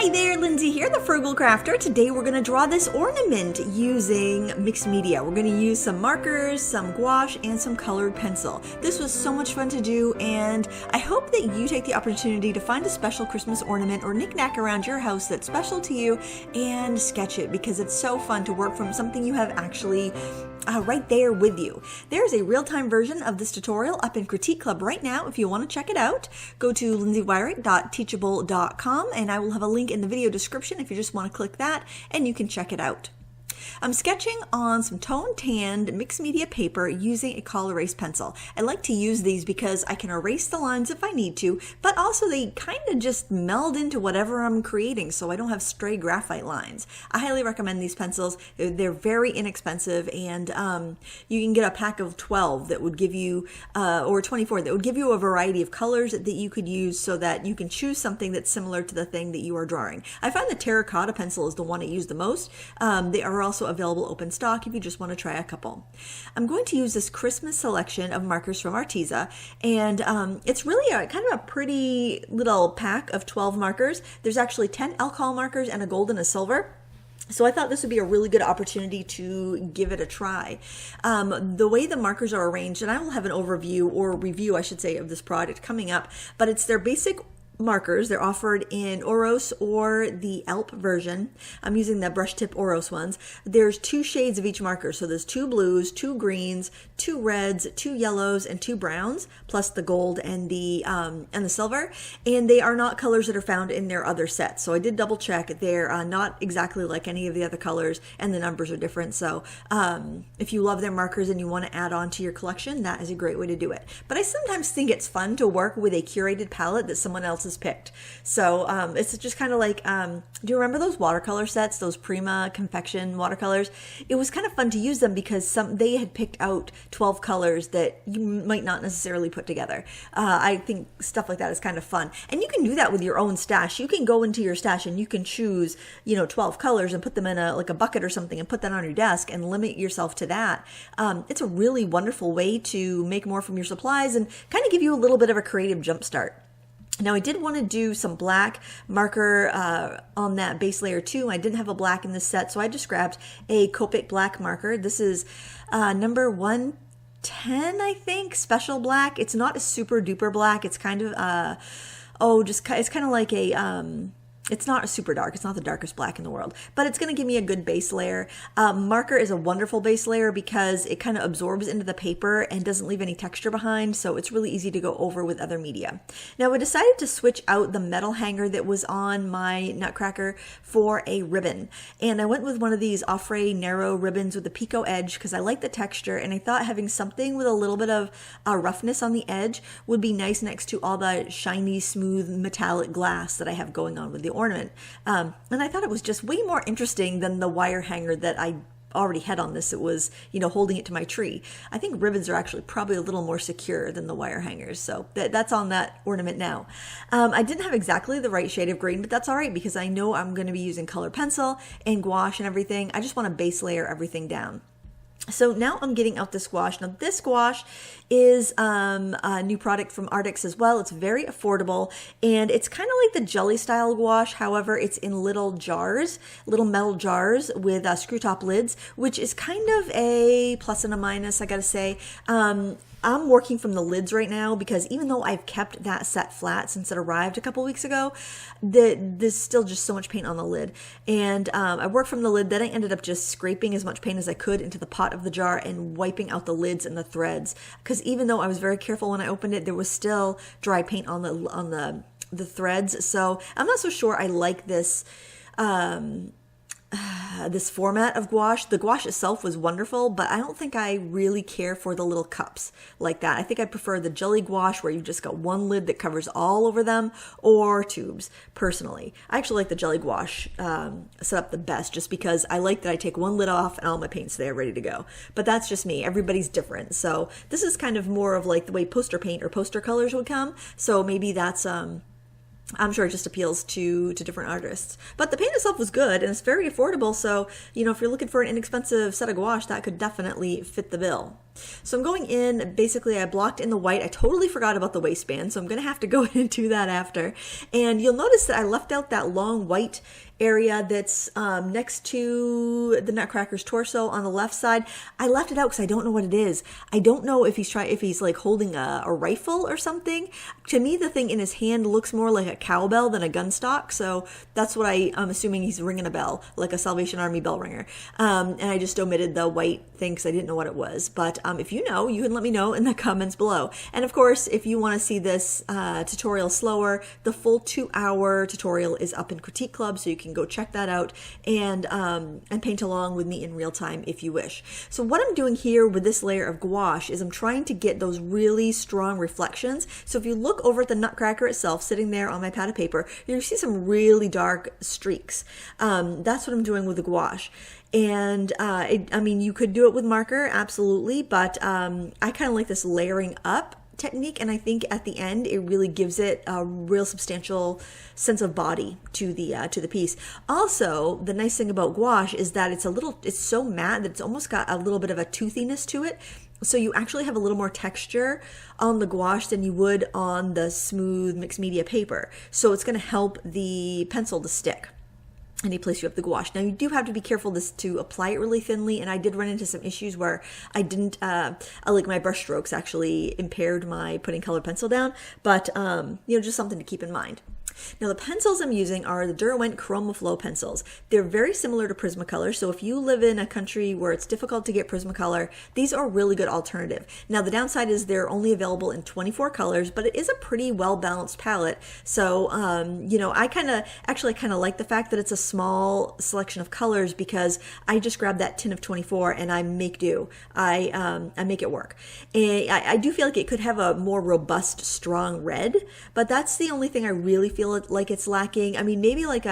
Hi there, Lindsay here, the Frugal Crafter. Today we're going to draw this ornament using mixed media. We're going to use some markers, some gouache, and some colored pencil. This was so much fun to do, and I hope that you take the opportunity to find a special Christmas ornament or knickknack around your house that's special to you and sketch it, because it's so fun to work from something you have actually right there with you. There's a real-time version of this tutorial up in Critique Club right now. If you want to check it out, go to lindsayweirich.teachable.com and I will have a link in the video description if you just want to click that and you can check it out. I'm sketching on some tone tanned mixed media paper using a col erase pencil. I like to use these because I can erase the lines if I need to, but also they kind of just meld into whatever I'm creating so I don't have stray graphite lines. I highly recommend these pencils. They're very inexpensive, and you can get a pack of 12 that would give you, or 24, that would give you a variety of colors that you could use so that you can choose something that's similar to the thing that you are drawing. I find the terracotta pencil is the one I use the most. They are also available open stock if you just want to try a couple. I'm going to use this Christmas selection of markers from Arteza, and it's really kind of a pretty little pack of 12 markers. There's actually 10 alcohol markers and a gold and a silver. So I thought this would be a really good opportunity to give it a try. The way the markers are arranged, and I will have an overview or review, I should say, of this product coming up, but it's their basic markers. They're offered in Oros or the Alp version. I'm using the brush tip Oros ones. There's 2 shades of each marker. So there's 2 blues, 2 greens, 2 reds, 2 yellows, and 2 browns, plus the gold and the silver. And they are not colors that are found in their other sets. So I did double check. They're not exactly like any of the other colors, and the numbers are different. So if you love their markers and you want to add on to your collection, that is a great way to do it. But I sometimes think it's fun to work with a curated palette that someone else has picked. So it's just kind of like, do you remember those watercolor sets, those Prima confection watercolors? It was kind of fun to use them because they had picked out 12 colors that you might not necessarily put together. I think stuff like that is kind of fun. And you can do that with your own stash. You can go into your stash and you can choose, 12 colors and put them in like a bucket or something and put that on your desk and limit yourself to that. It's a really wonderful way to make more from your supplies and kind of give you a little bit of a creative jump start. Now I did want to do some black marker on that base layer too. I didn't have a black in this set, so I just grabbed a Copic black marker. This is number 110, I think, special black. It's not a super duper black. It's kind of, it's kind of like a, it's not super dark. It's not the darkest black in the world, but it's going to give me a good base layer. Marker is a wonderful base layer because it kind of absorbs into the paper and doesn't leave any texture behind, so it's really easy to go over with other media. Now, I decided to switch out the metal hanger that was on my Nutcracker for a ribbon, and I went with one of these Offray narrow ribbons with a Picot edge because I like the texture, and I thought having something with a little bit of roughness on the edge would be nice next to all the shiny, smooth, metallic glass that I have going on with the ornament. And I thought it was just way more interesting than the wire hanger that I already had on this. It was, holding it to my tree. I think ribbons are actually probably a little more secure than the wire hangers. So that's on that ornament now. I didn't have exactly the right shade of green, but that's all right because I know I'm going to be using colored pencil and gouache and everything. I just want to base layer everything down. So now I'm getting out this gouache. Now this gouache is a new product from Artix as well. It's very affordable, and it's kind of like the jelly style gouache. However, it's in little jars, little metal jars with screw top lids, which is kind of a plus and a minus, I gotta say. I'm working from the lids right now because even though I've kept that set flat since it arrived a couple weeks ago, there's still just so much paint on the lid. And I worked from the lid, then I ended up just scraping as much paint as I could into the pot of the jar and wiping out the lids and the threads. Because even though I was very careful when I opened it, there was still dry paint on the threads. So I'm not so sure I like this this format of gouache. The gouache itself was wonderful, but I don't think I really care for the little cups like that. I think I prefer the jelly gouache where you've just got one lid that covers all over them, or tubes, personally. I actually like the jelly gouache setup the best just because I like that I take one lid off and all my paint's there ready to go. But that's just me. Everybody's different. So this is kind of more of like the way poster paint or poster colors would come. So maybe that's I'm sure it just appeals to different artists. But the paint itself was good, and it's very affordable, so, if you're looking for an inexpensive set of gouache, that could definitely fit the bill. So I'm going in, basically I blocked in the white. I totally forgot about the waistband, so I'm going to have to go in and do that after. And you'll notice that I left out that long white area that's next to the Nutcracker's torso on the left side. I left it out because I don't know what it is. I don't know if he's like holding a rifle or something. To me, the thing in his hand looks more like a cowbell than a gun stock, so that's what I'm assuming he's ringing a bell, like a Salvation Army bell ringer. And I just omitted the white thing because I didn't know what it was. But if you know, you can let me know in the comments below. And of course, if you want to see this tutorial slower, the full 2-hour tutorial is up in Critique Club, so you can go check that out and paint along with me in real time if you wish. So what I'm doing here with this layer of gouache is I'm trying to get those really strong reflections. So if you look over at the Nutcracker itself, sitting there on my pad of paper, you're gonna see some really dark streaks. That's what I'm doing with the gouache. And I mean, you could do it with marker, absolutely, but I kind of like this layering up technique, and I think at the end it really gives it a real substantial sense of body to the piece. Also, the nice thing about gouache is that it's so matte that it's almost got a little bit of a toothiness to it. So you actually have a little more texture on the gouache than you would on the smooth mixed media paper. So it's going to help the pencil to stick any place you have the gouache. Now you do have to be careful to apply it really thinly, and I did run into some issues where I didn't, like my brush strokes actually impaired my putting colored pencil down, but you know, just something to keep in mind. Now the pencils I'm using are the Derwent Chroma Flow pencils. They're very similar to Prismacolor, so if you live in a country where it's difficult to get Prismacolor, these are a really good alternative. Now the downside is they're only available in 24 colors, but it is a pretty well-balanced palette, so you know, I kind of like the fact that it's a small selection of colors because I just grab that tin of 24 and I make do. I make it work. And I do feel like it could have a more robust, strong red, but that's the only thing I really feel like it's lacking. I mean, maybe like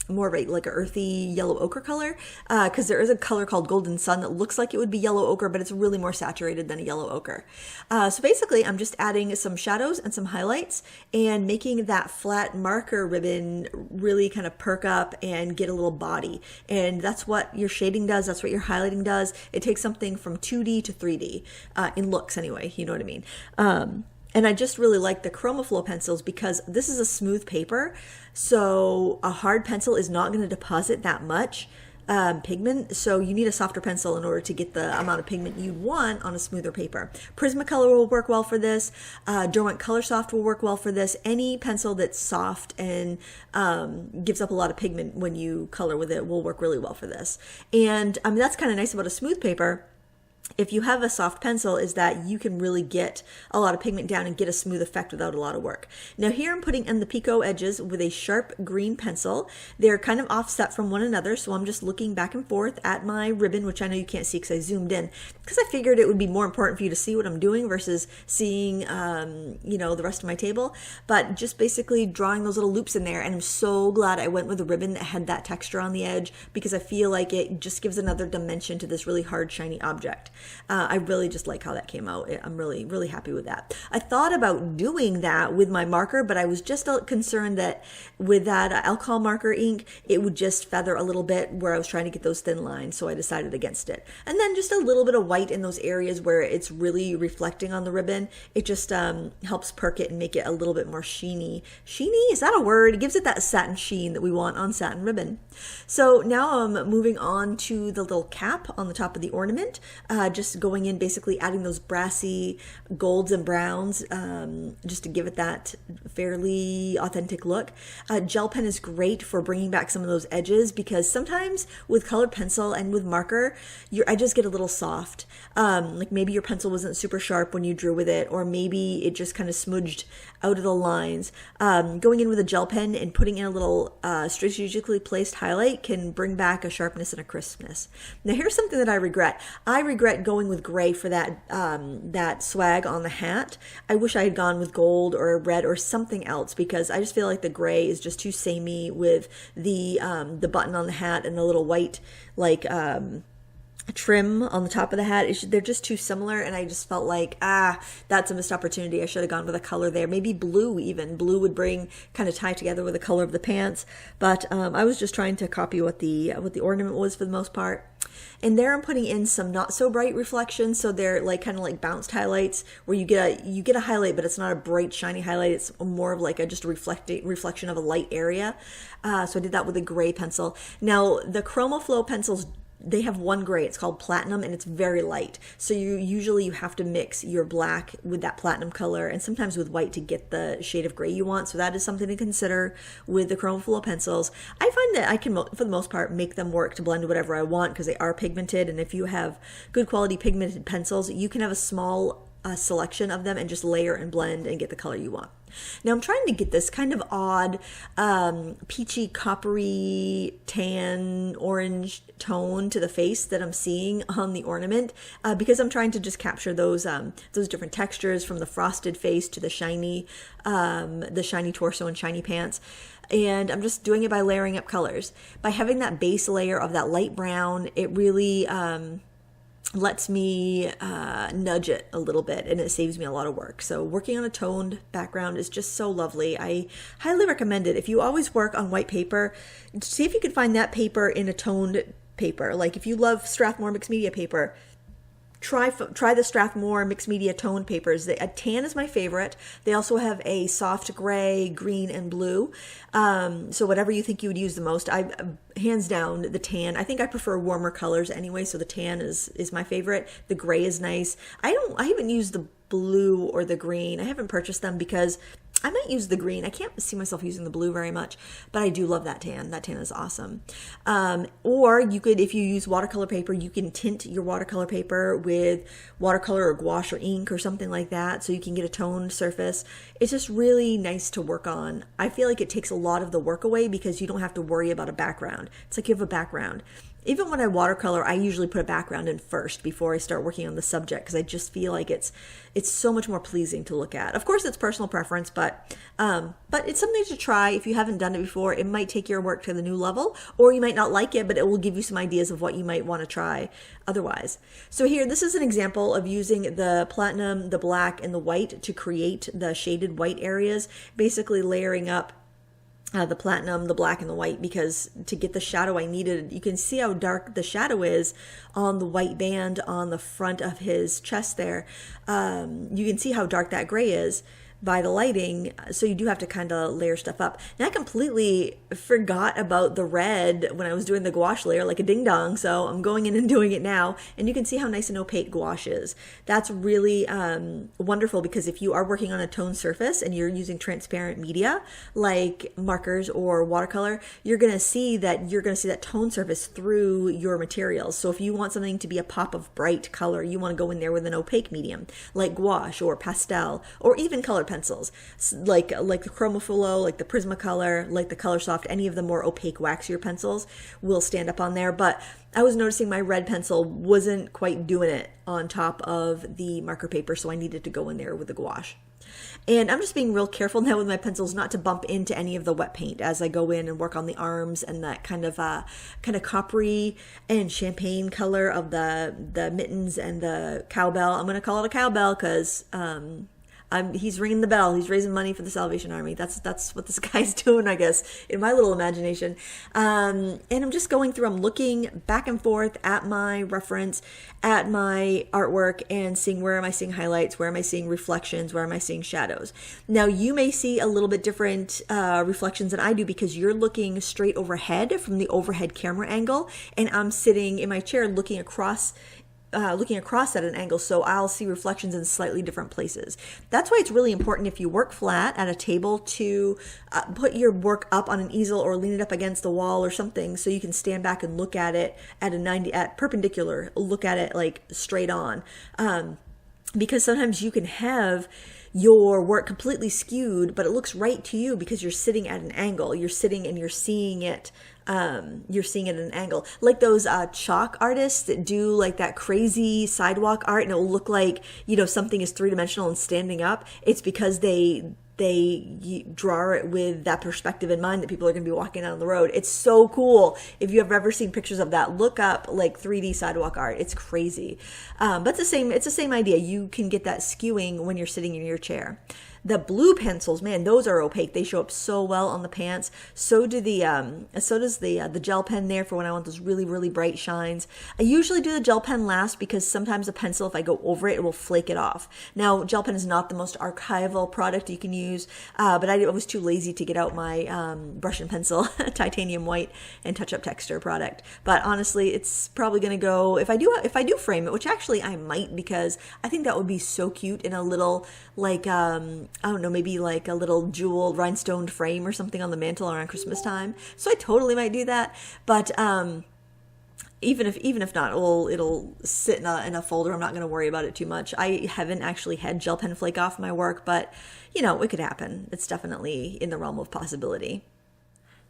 more of like a earthy yellow ochre color, because there is a color called Golden Sun that looks like it would be yellow ochre, but it's really more saturated than a yellow ochre. So basically I'm just adding some shadows and some highlights and making that flat marker ribbon really kind of perk up and get a little body. And that's what your shading does. That's what your highlighting does. It takes something from 2D to 3D, in looks anyway, you know what I mean? And I just really like the Chroma Flow pencils because this is a smooth paper, so a hard pencil is not going to deposit that much pigment, so you need a softer pencil in order to get the amount of pigment you'd want on a smoother paper. Prismacolor will work well for this. Derwent Color Soft will work well for this. Any pencil that's soft and gives up a lot of pigment when you color with it will work really well for this. And I mean, that's kind of nice about a smooth paper. If you have a soft pencil, is that you can really get a lot of pigment down and get a smooth effect without a lot of work. Now here I'm putting in the Picot Edges with a sharp green pencil. They're kind of offset from one another, so I'm just looking back and forth at my ribbon, which I know you can't see because I zoomed in, because I figured it would be more important for you to see what I'm doing versus seeing you know, the rest of my table. But just basically drawing those little loops in there, and I'm so glad I went with a ribbon that had that texture on the edge because I feel like it just gives another dimension to this really hard shiny object. I really just like how that came out. I'm really happy with that. I thought about doing that with my marker, but I was just concerned that with that alcohol marker ink, it would just feather a little bit where I was trying to get those thin lines, so I decided against it. And then just a little bit of white in those areas where it's really reflecting on the ribbon. It just helps perk it and make it a little bit more sheeny. Sheeny? Is that a word? It gives it that satin sheen that we want on satin ribbon. So now I'm moving on to the little cap on the top of the ornament. Just going in, basically adding those brassy golds and browns just to give it that fairly authentic look. Gel pen is great for bringing back some of those edges because sometimes with colored pencil and with marker, your edges get a little soft. Like maybe your pencil wasn't super sharp when you drew with it, or maybe it just kind of smudged out of the lines. Going in with a gel pen and putting in a little strategically placed highlight can bring back a sharpness and a crispness. Now here's something that I regret. I regret going with gray for that that swag on the hat. I wish I had gone with gold or red or something else because I just feel like the gray is just too samey with the button on the hat and the little white like trim on the top of the hat. They're just too similar, and I just felt like, that's a missed opportunity. I should have gone with a color there. Maybe blue even. Blue would kind of tie together with the color of the pants. But I was just trying to copy what the ornament was for the most part. And there I'm putting in some not so bright reflections, so they're like kind of like bounced highlights where you get a highlight, but it's not a bright shiny highlight. It's more of like just a reflection of a light area. So I did that with a gray pencil. Now the ChromaFlow pencils, they have one gray. It's called platinum, and it's very light. So you have to mix your black with that platinum color, and sometimes with white to get the shade of gray you want. So that is something to consider with the ChromaFlow pencils. I find that I can, for the most part, make them work to blend whatever I want because they are pigmented. And if you have good quality pigmented pencils, you can have a small selection of them and just layer and blend and get the color you want. Now I'm trying to get this kind of odd peachy, coppery, tan, orange tone to the face that I'm seeing on the ornament because I'm trying to just capture those different textures from the frosted face to the shiny torso and shiny pants. And I'm just doing it by layering up colors. By having that base layer of that light brown, it really lets me nudge it a little bit, and it saves me a lot of work. So working on a toned background is just so lovely. I highly recommend it. If you always work on white paper, see if you can find that paper in a toned paper. Like if you love Strathmore mixed media paper, try the Strathmore mixed media toned papers. A tan is my favorite. They also have a soft gray, green, and blue. So whatever you think you would use the most. I hands down the tan. I think I prefer warmer colors anyway, so the tan is my favorite. The gray is nice. I haven't used the blue or the green. I haven't purchased them because I might use the green. I can't see myself using the blue very much, but I do love that tan. That tan is awesome. Or you could, if you use watercolor paper, you can tint your watercolor paper with watercolor or gouache or ink or something like that, so you can get a toned surface. It's just really nice to work on. I feel like it takes a lot of the work away because you don't have to worry about a background. It's like you have a background. Even when I watercolor, I usually put a background in first before I start working on the subject because I just feel like it's so much more pleasing to look at. Of course, it's personal preference, but it's something to try. If you haven't done it before, it might take your work to the new level, or you might not like it, but it will give you some ideas of what you might want to try otherwise. So here, this is an example of using the platinum, the black, and the white to create the shaded white areas, basically layering up the platinum, the black, and the white, because to get the shadow I needed, you can see how dark the shadow is on the white band on the front of his chest there. You can see how dark that gray is by the lighting, so you do have to kind of layer stuff up. Now I completely forgot about the red when I was doing the gouache layer like a ding dong, so I'm going in and doing it now, and you can see how nice and opaque gouache is. That's really wonderful, because if you are working on a toned surface and you're using transparent media like markers or watercolor, you're going to see that toned surface through your materials. So if you want something to be a pop of bright color, you want to go in there with an opaque medium like gouache or pastel, or even colored pencils like the ChromaFlow, like the Prismacolor, like the Color Soft. Any of the more opaque, waxier pencils will stand up on there. But I was noticing my red pencil wasn't quite doing it on top of the marker paper, so I needed to go in there with the gouache. And I'm just being real careful now with my pencils not to bump into any of the wet paint as I go in and work on the arms and that kind of coppery and champagne color of the mittens and the cowbell. I'm going to call it a cowbell because he's ringing the bell. He's raising money for the Salvation Army. That's what this guy's doing, I guess, in my little imagination. And I'm just going through, I'm looking back and forth at my reference, at my artwork, and seeing where am I seeing highlights, where am I seeing reflections, where am I seeing shadows. Now, you may see a little bit different reflections than I do because you're looking straight overhead from the overhead camera angle, and I'm sitting in my chair looking across at an angle, so I'll see reflections in slightly different places. That's why it's really important if you work flat at a table to put your work up on an easel or lean it up against the wall or something, so you can stand back and look at it at perpendicular, look at it like straight on, because sometimes you can have your work completely skewed, but it looks right to you because you're sitting at an angle. You're sitting and you're seeing it. You're seeing it at an angle, like those chalk artists that do like that crazy sidewalk art, and it'll look like something is three-dimensional and standing up. It's because they they draw it with that perspective in mind that people are going to be walking down the road. It's so cool. If you have ever seen pictures of that, look up like 3D sidewalk art. It's crazy. But it's the same idea. You can get that skewing when you're sitting in your chair. The blue pencils, man, those are opaque. They show up so well on the pants. So does the gel pen there for when I want those really, really bright shines. I usually do the gel pen last because sometimes a pencil, if I go over it, it will flake it off. Now, gel pen is not the most archival product you can use, but I was too lazy to get out my brush and pencil titanium white and touch-up texture product. But honestly, it's probably going to go, if I do frame it, which actually I might, because I think that would be so cute in a little, like, I don't know, maybe like a little jeweled rhinestoned frame or something on the mantle around Christmas time. So I totally might do that. But even if not, it'll sit in a folder. I'm not going to worry about it too much. I haven't actually had gel pen flake off my work, but you know, it could happen. It's definitely in the realm of possibility.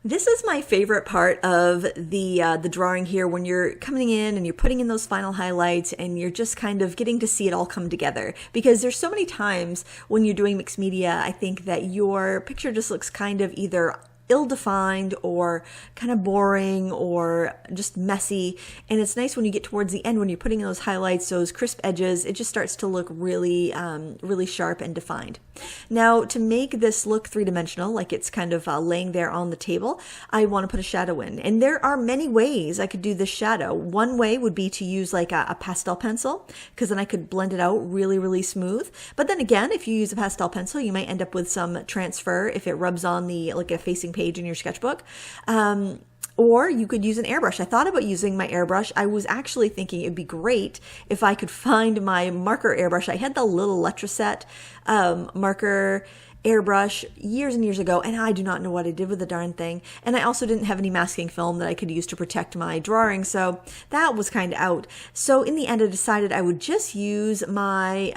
This is my favorite part of the drawing here, when you're coming in and you're putting in those final highlights and you're just kind of getting to see it all come together. Because there's so many times when you're doing mixed media, I think that your picture just looks kind of either ill-defined or kind of boring or just messy. And it's nice when you get towards the end, when you're putting in those highlights, those crisp edges, it just starts to look really, really sharp and defined. Now, to make this look three-dimensional, like it's kind of laying there on the table, I want to put a shadow in. And there are many ways I could do this shadow. One way would be to use like a pastel pencil, because then I could blend it out really, really smooth. But then again, if you use a pastel pencil, you might end up with some transfer if it rubs on the, like a facing page in your sketchbook. Or you could use an airbrush. I thought about using my airbrush. I was actually thinking it'd be great if I could find my marker airbrush. I had the little Letraset marker airbrush years and years ago, and I do not know what I did with the darn thing. And I also didn't have any masking film that I could use to protect my drawing, so that was kind of out. So in the end, I decided I would just use my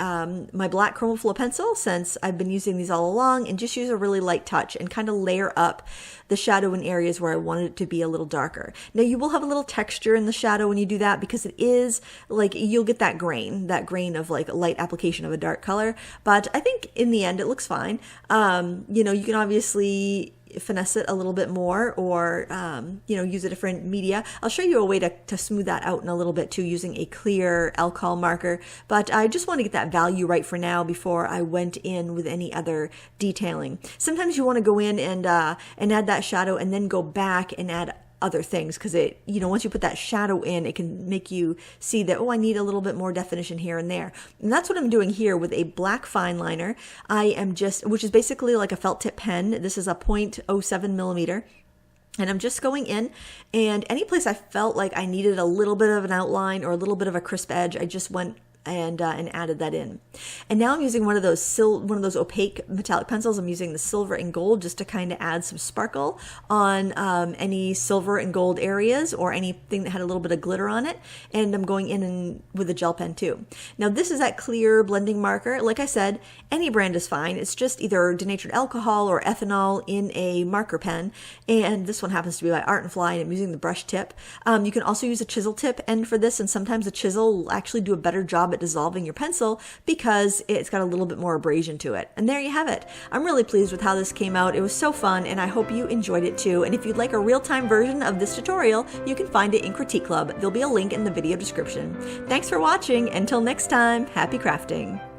my black Chromaflow pencil, since I've been using these all along, and just use a really light touch and kind of layer up the shadow in areas where I wanted it to be a little darker. Now, you will have a little texture in the shadow when you do that, because it is like, you'll get that grain of like a light application of a dark color. But I think in the end, it looks fine. You know, you can obviously finesse it a little bit more, or you know, use a different media. I'll show you a way to smooth that out in a little bit too, using a clear alcohol marker. But I just want to get that value right for now before I went in with any other detailing. Sometimes you want to go in and add that shadow and then go back and add other things, because it, you know, once you put that shadow in, it can make you see that, oh, I need a little bit more definition here and there. And that's what I'm doing here with a black fine liner. I am just, which is basically like a felt tip pen. This is a 0.07 millimeter. And I'm just going in, and any place I felt like I needed a little bit of an outline or a little bit of a crisp edge, I just went and added that in. And now I'm using one of those opaque metallic pencils. I'm using the silver and gold just to kind of add some sparkle on any silver and gold areas, or anything that had a little bit of glitter on it. And I'm going in with a gel pen too. Now, this is that clear blending marker. Like I said, any brand is fine. It's just either denatured alcohol or ethanol in a marker pen. And this one happens to be by Art and Fly, and I'm using the brush tip. You can also use a chisel tip end for this, and sometimes a chisel will actually do a better job at dissolving your pencil because it's got a little bit more abrasion to it. And there you have it. I'm really pleased with how this came out. It was so fun, and I hope you enjoyed it too. And if you'd like a real-time version of this tutorial, you can find it in Critique Club. There'll be a link in the video description. Thanks for watching. Until next time, happy crafting.